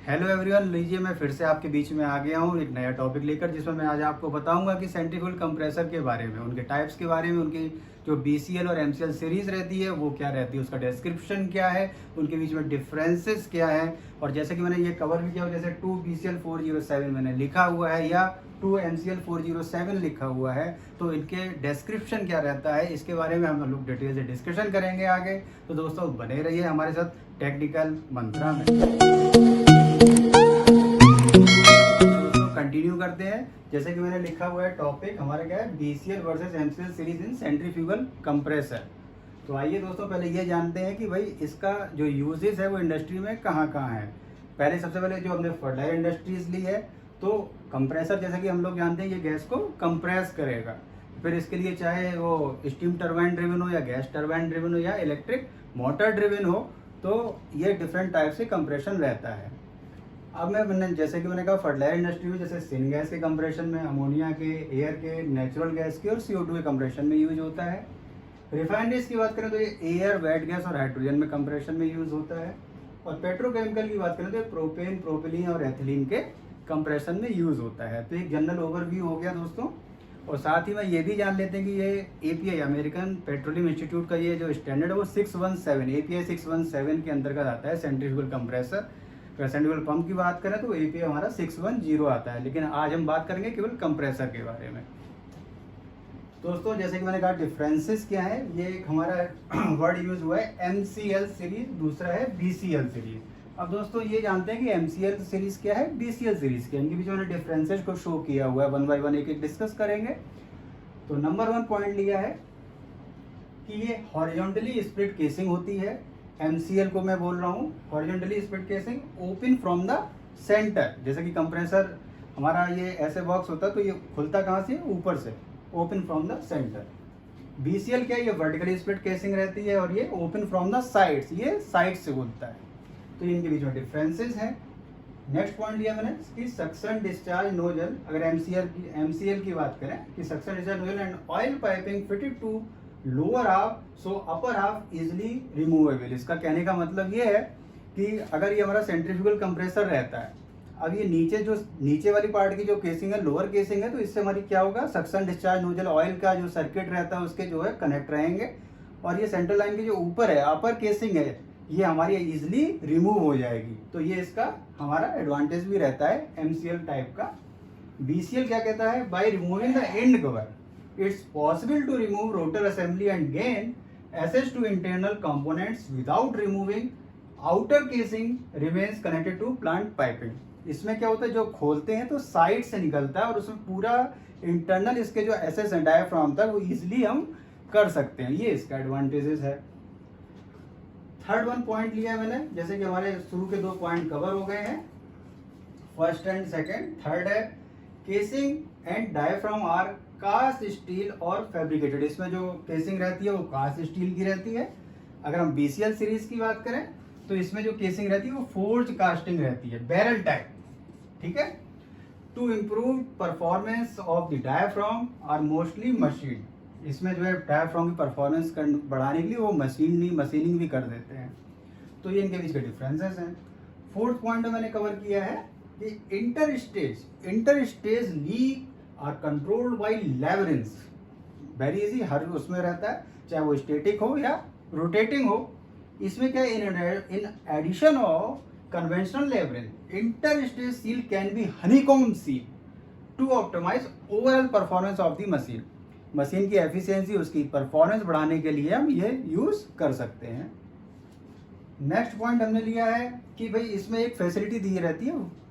Hello everyone, लीजिए मैं फिर से आपके बीच में आ गया हूँ एक नया टॉपिक लेकर, जिसमें मैं आज आपको बताऊंगा कि सेंट्रीफ्यूगल कंप्रेसर के बारे में, उनके टाइप्स के बारे में, उनकी जो BCL और MCL सीरीज रहती है वो क्या रहती है, उसका डिस्क्रिप्शन क्या है, उनके बीच में डिफरेंसेस क्या है। और जैसे कि मैंने ये कवर भी किया, जैसे 2 BCL 407 मैंने लिखा हुआ है या 2 MCL 407 लिखा हुआ है, तो इनके डिस्क्रिप्शन क्या रहता है, इसके बारे में हम लोग डिटेल से डिस्कशन करेंगे आगे। तो दोस्तों बने रहिए हमारे साथ टेक्निकल मंत्रा में। कंटिन्यू करते हैं। जैसे कि मैंने लिखा हुआ है टॉपिक हमारा क्या है, BCL versus MCL series in centrifugal compressor. तो आइए दोस्तों पहले ये जानते हैं कि भाई इसका जो यूजेस है वो इंडस्ट्री में कहाँ कहाँ है। पहले सबसे पहले जो हमने फर्टाइल इंडस्ट्रीज ली है, तो कंप्रेसर जैसे कि हम लोग जानते हैं ये गैस को कंप्रेस करेगा। फिर इसके लिए चाहे वो स्टीम टरबाइन ड्रिवन हो या गैस टरबाइन ड्रिवन हो या इलेक्ट्रिक मोटर ड्रिवन हो, तो ये डिफरेंट टाइप से कंप्रेशन रहता है। अब मैंने जैसे कि मैंने कहा फर्टिलाइजर इंडस्ट्री में जैसे सिन गैस के कंप्रेशन में, अमोनिया के, एयर के, नेचुरल गैस के और CO2 के कंप्रेशन में यूज होता है। रिफाइनरीज की बात करें तो ये एयर, वेट गैस और हाइड्रोजन में कंप्रेशन में यूज होता है। और पेट्रोकेमिकल की बात करें तो ये प्रोपेन, प्रोपिलीन और एथिलीन के कंप्रेशन में यूज होता है। तो एक जनरल ओवरव्यू हो गया दोस्तों। और साथ ही में ये भी जान लेते हैं कि ये API अमेरिकन पेट्रोलियम इंस्टीट्यूट का ये जो स्टैंडर्ड है वो 617 API 617 के अंतर्गत आता है सेंट्रीफ्यूगल कंप्रेसर। सेंट्रीफ्यूगल पंप की बात करें तो API हमारा 610 आता है, लेकिन आज हम बात करेंगे केवल कंप्रेसर के बारे में। दोस्तों जैसे कि मैंने कहा डिफरेंसेस क्या है, ये एक हमारा वर्ड यूज हुआ है MCL सीरीज, दूसरा है BCL सीरीज। अब दोस्तों ये जानते हैं कि MCL सीरीज क्या है, BCL सीरीज क्या है, इनके बीच में डिफरेंसेस को शो किया हुआ है, वन बाय वन एक एक डिस्कस करेंगे। तो नंबर 1 पॉइंट लिया है कि ये हॉरिजॉन्टली स्प्लिट केसिंग होती है। MCL को मैं बोल रहा हूँ horizontally split casing, open from the centre. जैसे कि कंप्रेसर हमारा ये ऐसे बॉक्स होता है तो ये खुलता कहाँ से, ऊपर से, open from the centre. BCL क्या है, ये वर्टिकली स्प्लिट केसिंग रहती है और ये ओपन फ्रॉम द साइड्स, ये साइड से खुलता है। तो इनके बीच में डिफरेंसेस हैं। नेक्स्ट पॉइंट लिया मैंने कि सक्शन डिस्चार्ज नोजल, अगर MCL की बात करें कि suction discharge nozzle and oil piping fitted to lower half so upper half easily removable. इसका कहने का मतलब ये है कि अगर ये हमारा सेंट्रीफ्यूगल कंप्रेसर रहता है, अब ये नीचे वाली पार्ट की जो केसिंग है, लोअर केसिंग है, तो इससे हमारी क्या होगा, सक्शन डिस्चार्ज नोजल ऑयल का जो सर्किट रहता है उसके जो है कनेक्ट रहेंगे। और ये सेंट्रल लाइन की जो ऊपर है, अपर केसिंग है, ये हमारी इजिली रिमूव हो जाएगी। तो ये इसका हमारा एडवांटेज भी रहता है MCL टाइप का। BCL क्या कहता है, by removing the end cover it's possible to remove rotor assembly and gain access to internal components without removing outer casing remains connected to plant piping। इसमें क्या होता है, जो खोलते हैं तो साइड से निकलता है और उसमें पूरा इंटरनल इसके जो एसेस है डायाफ्राम तक वो इजिली हम कर सकते हैं, ये इसका एडवांटेजेस है। थर्ड 1 पॉइंट लिया मैंने, जैसे कि हमारे शुरू के 2 पॉइंट कवर हो गए हैं, फर्स्ट एंड सेकेंड। थर्ड है casing and diaphragm are cast steel और फैब्रिकेटेड। इसमें जो केसिंग रहती है वो कास्ट स्टील की रहती है। अगर हम BCL सीरीज की बात करें तो इसमें जो केसिंग रहती है वो फोर्ज कास्टिंग रहती है, बैरल टाइप, ठीक है। To improve performance of the diaphragm are mostly machine. इसमें जो है डायाफ्राम की परफॉर्मेंस बढ़ाने के लिए वो मशीनिंग भी कर देते हैं। तो ये इनके बीच के डिफरेंसेस हैं। फोर्थ पॉइंट मैंने कवर किया है कि interstage leak are controlled by labyrinths. Very easy, हर उसमें रहता है, चाहे वो स्टैटिक हो या रोटेटिंग हो। इसमें क्या है, in addition of conventional labyrinths, interstage seal can be honeycomb seal to optimize overall performance of the machine. Machine की एफिशिएंसी, उसकी परफॉर्मेंस बढ़ाने के लिए हम ये यूज कर सकते हैं। नेक्स्ट पॉइंट हमने लिया है कि भाई इसमें एक फैसिलिटी दी रहती है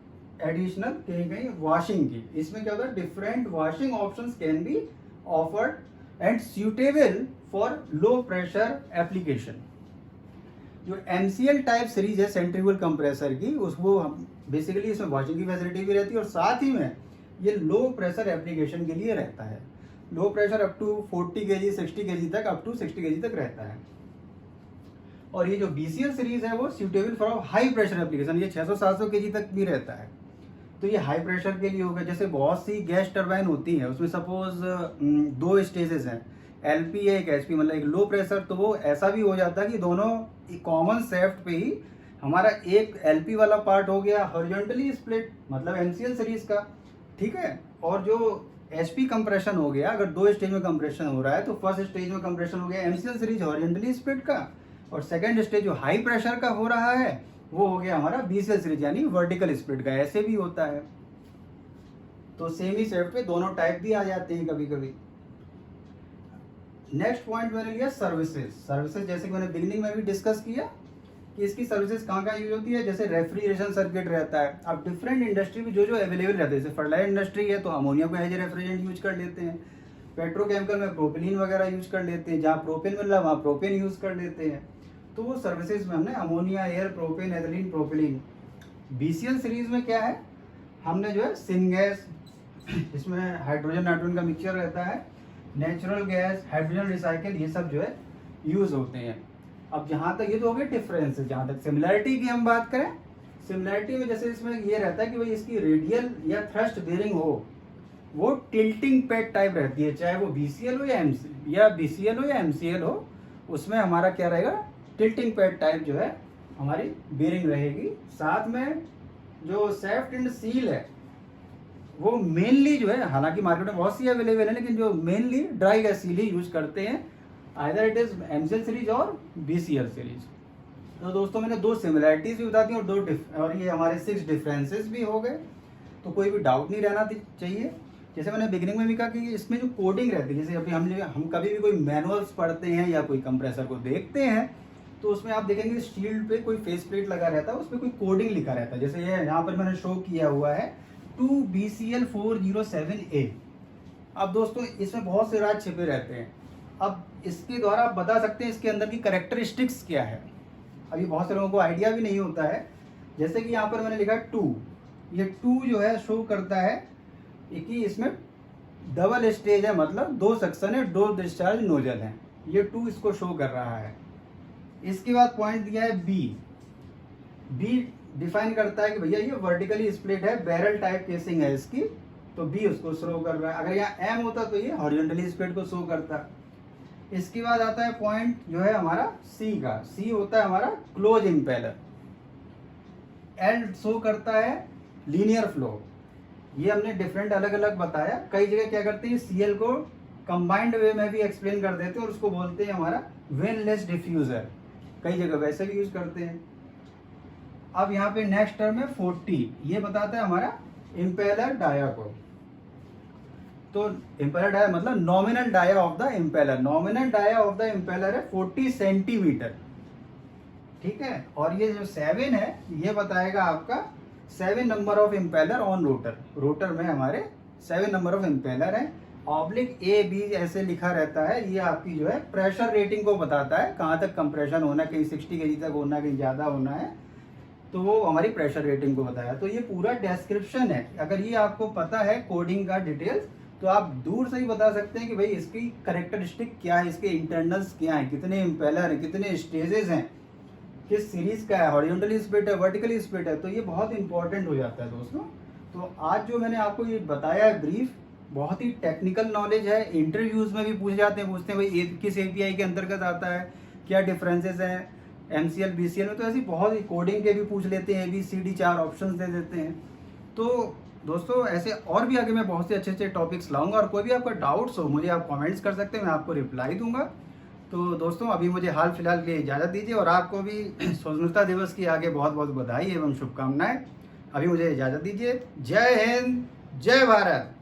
एडिशनल कहीं वॉशिंग की। इसमें क्या होता है, different washing options can be offered and suitable for low pressure application. जो MCL टाइप सीरीज है सेंट्रीफ्यूगल कंप्रेसर की, उसको बेसिकली इसमें वॉशिंग की फैसिलिटी भी रहती है और साथ ही में ये लो प्रेशर एप्लीकेशन के लिए रहता है। Low pressure up to 40 kg 60 kg तक, अप टू 60 kg तक रहता है। और ये जो BCL सीरीज है वो suitable for high pressure application, ये 600-700 kg तक भी रहता है। तो ये हाई प्रेशर के लिए होगा। जैसे बहुत सी गैस टरबाइन होती है, उसमें सपोज 2 स्टेजेस हैं, LP है एक HP, मतलब एक लो प्रेशर, तो वो ऐसा भी हो जाता है कि दोनों कॉमन शेफ्ट पे ही हमारा एक एलपी वाला पार्ट हो गया हॉरिजॉन्टली स्प्लिट, मतलब एमसीएल सीरीज का, ठीक है। और जो एचपी कंप्रेशन हो गया, अगर 2 स्टेज में कंप्रेशन हो रहा है तो फर्स्ट स्टेज में कंप्रेशन हो गया एमसीएल सीरीज हॉरिजॉन्टली स्प्लिट का, और सेकंड स्टेज जो हाई प्रेशर का हो रहा है वो हो गया हमारा बीसीएल सीरीज यानी वर्टिकल स्प्लिट का। ऐसे भी होता है, तो सेम ही सेट पे दोनों टाइप भी आ जाते हैं कभी कभी। नेक्स्ट पॉइंट मैंने लिया सर्विसेज। सर्विसेज जैसे कि मैंने बिगिनिंग में भी डिस्कस किया कि इसकी सर्विसेज कहाँ कहाँ यूज होती है। जैसे रेफ्रिजरेशन सर्किट रहता है, अब डिफरेंट इंडस्ट्री में जो जो अवेलेबल रहते हैं, जैसे फर्टिलाइजर इंडस्ट्री है तो अमोनिया को एज ए रेफ्रिजरेंट यूज कर लेते हैं, पेट्रोकेमिकल में प्रोपिलीन वगैरह यूज कर लेते हैं, जहाँ प्रोपेन मिल रहा है वहाँ प्रोपेन यूज कर लेते हैं। तो वो सर्विसेज में हमने ammonia, air, propane, ethylene, propylene. BCL series में क्या है, हमने जो है सिनगैस, इसमें हाइड्रोजन नाइट्रोजन का मिक्सचर रहता है, नेचुरल गैस, हाइड्रोजन रिसाइकिल, ये सब जो है यूज होते हैं। अब जहाँ तक ये तो हो गए डिफरेंस, जहाँ तक सिमिलैरिटी की हम बात करें, सिमिलैरिटी में जैसे इसमें ये रहता है कि भाई इसकी रेडियल या थ्रस्ट बेरिंग हो, वो टिल्टिंग पैड टाइप रहती है, चाहे वो बीसीएल हो या बीसीएल हो या एमसीएल हो, उसमें हमारा क्या रहेगा, टिल्टिंग पैड टाइप जो है हमारी बेरिंग रहेगी। साथ में जो सेफ्ट एंड सील है वो मेनली जो है, हालांकि मार्केट में बहुत सी अवेलेबल है, लेकिन जो मेनली ड्राई गैस सील ही यूज करते हैं, either it is MCL series और बीसीएल सीरीज। तो दोस्तों मैंने 2 सिमिलैरिटीज भी बता दी और ये हमारे 6 डिफरेंसेस भी हो गए, तो कोई भी डाउट नहीं रहना चाहिए। जैसे मैंने बिगिनिंग में भी कहा कि इसमें जो कोडिंग रहती है, जैसे अभी हम कभी भी कोई मैनुअल्स पढ़ते हैं या कोई कंप्रेसर को देखते हैं तो उसमें आप देखेंगे शील्ड पे कोई फेस प्लेट लगा रहता है, उस पर कोई कोडिंग लिखा रहता है। जैसे ये यहाँ पर मैंने शो किया हुआ है 2BCL407A। अब दोस्तों इसमें बहुत से राज छिपे रहते हैं, अब इसके द्वारा आप बता सकते हैं इसके अंदर की कैरेक्टरिस्टिक्स क्या है। अभी बहुत से लोगों को आइडिया भी नहीं होता है। जैसे कि यहाँ पर मैंने लिखा 2, ये 2 जो है शो करता है कि इसमें डबल स्टेज है, मतलब 2 सेक्शन है, 2 डिस्चार्ज नोजल है, ये 2 इसको शो कर रहा है। इसके बाद पॉइंट दिया है बी डिफाइन करता है कि भैया ये वर्टिकली स्प्लिट है, बैरल टाइप केसिंग है इसकी, तो बी उसको शो कर रहा है। अगर यहाँ एम होता तो ये हॉरिजॉन्टली स्प्लिट को शो करता। इसके बाद आता है पॉइंट जो है हमारा सी का, सी होता है हमारा क्लोज इम्पेलर। एल शो करता है लीनियर फ्लो। ये हमने डिफरेंट अलग अलग बताया, कई जगह क्या करते हैं सीएल को कंबाइंड वे में भी एक्सप्लेन कर देते हैं और उसको बोलते हैं हमारा वेनलेस डिफ्यूजर, कई जगह वैसे भी यूज करते हैं। अब यहाँ पे नेक्स्ट टर्म है 40, ये बताता है हमारा इम्पेलर डाया को। तो इम्पेलर डाया मतलब nominal dia of the impeller, nominal dia of the impeller है 40 सेंटीमीटर, ठीक है। और ये जो 7 है ये बताएगा आपका 7 number of impeller on rotor, rotor में हमारे 7 नंबर ऑफ इम्पेलर है। ऑब्लिक ए बी ऐसे लिखा रहता है, ये आपकी जो है प्रेशर रेटिंग को बताता है, कहाँ तक कंप्रेशन होना, कहीं 60 kg तक होना, कहीं ज़्यादा होना है, तो वो हमारी प्रेशर रेटिंग को बताया। तो ये पूरा डिस्क्रिप्शन है, अगर ये आपको पता है कोडिंग का डिटेल्स तो आप दूर से ही बता सकते हैं कि भाई इसकी कैरेक्टरिस्टिक क्या है, इसके इंटरनल्स क्या है, कितने इम्पेलर हैं, कितने स्टेजेस हैं, किस सीरीज का है, हॉरिजॉन्टली स्प्लिट है, वर्टिकली स्प्लिट है, तो ये बहुत इंपॉर्टेंट हो जाता है दोस्तों। तो आज जो मैंने आपको ये बताया है ब्रीफ, बहुत ही टेक्निकल नॉलेज है, इंटरव्यूज में भी पूछे जाते हैं, पूछते हैं भाई किस एपीआई के अंतर्गत आता है, क्या डिफरेंसेस हैं एमसीएल बीसीएल में, तो ऐसी बहुत ही कोडिंग के भी पूछ लेते हैं, ABCD 4 ऑप्शंस दे देते हैं। तो दोस्तों ऐसे और भी आगे मैं बहुत से अच्छे अच्छे टॉपिक्स लाऊंगा, और कोई भी आपका डाउट्स हो मुझे आप कमेंट्स कर सकते हैं, मैं आपको रिप्लाई दूंगा। तो दोस्तों अभी मुझे हाल फिलहाल के लिए इजाज़त दीजिए, और आपको भी स्वतंत्रता दिवस की आगे बहुत बहुत बधाई एवं शुभकामनाएं। अभी मुझे इजाज़त दीजिए। जय हिंद, जय भारत।